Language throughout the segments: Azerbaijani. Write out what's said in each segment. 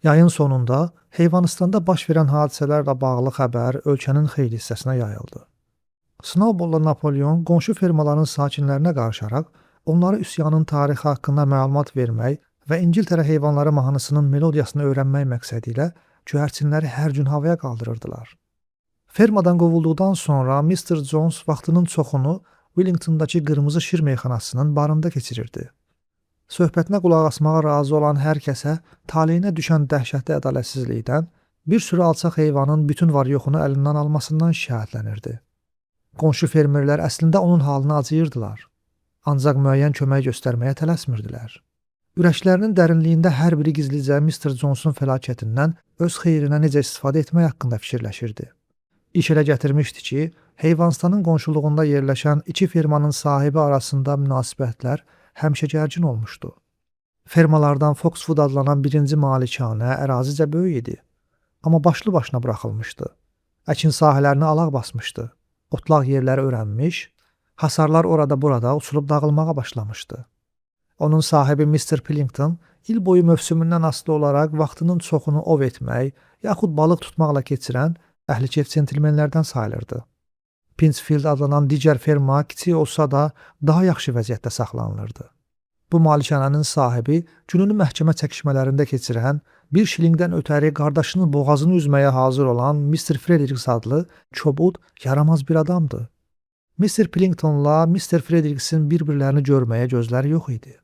Yayın sonunda Heyvanistanda baş verən hadisələrlə bağlı xəbər ölkənin xeyli hissəsinə yayıldı. Snowball'la Napolyon qonşu fermaların sakinlərinə qarışaraq onlara üsyanın tarixi haqqında məlumat vermək və İngiltərə heyvanları mahnısının melodiyasını öyrənmək məqsədilə göyərçinləri hər gün havaya qaldırırdılar. Fermadan qovulduqdan sonra Mr. Jones vaxtının çoxunu Wellingtondakı Qırmızı Şir meyxanasının barında keçirirdi. Söhbətinə qulaq asmağa razı olan hər kəsə taleyinə düşən dəhşətli ədalətsizlikdən bir sürü alçaq heyvanın bütün var-yoxunu əlindən almasından şikayətlənirdi. Qonşu fermerlər əslində onun halına acıyırdılar, ancaq müəyyən kömək göstərməyə tələsmirdilər. Ürəklərinin dərinliyində hər biri gizlicə Mr. Johnson fəlakətindən öz xeyrinə necə istifadə etmək haqqında fikirləşirdi. İş elə gətirmişdi ki, Heyvanstanın qonşuluğunda yerləşən iki firmanın sahibi arasında münasibətlər həmişə gərgin olmuşdu. Fermalardan Foxwood adlanan birinci malikanə ərazicə böyük idi, amma başlı başına buraxılmışdı. Əkin sahələrini alaq basmışdı. Otlaq yerləri örənmiş, hasarlar orada-burada uçulub dağılmağa başlamışdı. Onun sahibi Mr. Pillington il boyu mövsümündən asılı olaraq vaxtının çoxunu ov etmək, yaxud balıq tutmaqla keçirən əhlikef centilmenlərdən sayılırdı. Pinchfield adlanan digər ferma kiçik olsa da daha yaxşı vəziyyətdə saxlanılırdı. Bu malikanənin sahibi gününü məhkəmə çəkişmələrində keçirən, bir şilingdən ötəri qardaşının boğazını üzməyə hazır olan Mr. Fredericks adlı kobud, yaramaz bir adamdı. Mr. Pillingtonla Mr. Fredericksin bir-birlərini görməyə gözləri yox idi.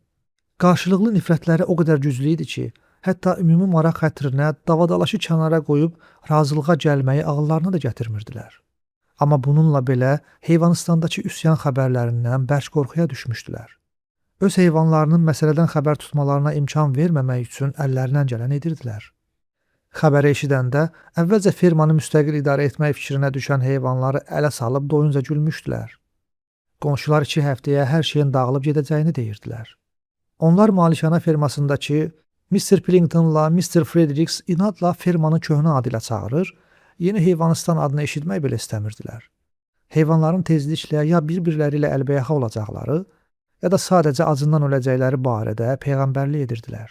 Qarşılıqlı nifrətləri o qədər güclü idi ki, hətta ümumi maraq xətrinə davadalaşı kənara qoyub razılığa gəlməyi ağıllarına da gətirmirdilər. Amma bununla belə Heyvanistandakı üsyan xəbərlərindən bərk qorxuya düşmüşdülər. Öz heyvanlarının məsələdən xəbər tutmalarına imkan verməmək üçün əllərindən gələn edirdilər. Xəbəri eşidəndə əvvəlcə firmanı müstəqil idarə etmək fikrinə düşən heyvanları ələ salıb doyunca gülmüşdülər. Qonşular 2 həftəyə hər şeyin dağılıb gedəcəyini deyirdilər. Onlar malikanə firmasındakı Mr. Pillingtonla Mr. Fredericks inadla firmanı köhnə adı ilə çağırır, yeni Heyvanistan adını eşitmək belə istəmirdilər. Heyvanların tezliklə ya bir-birləri ilə əlbəyaxa olacaqları, ya da sadəcə acından öləcəkləri barədə peyğəmbərlik edirdilər.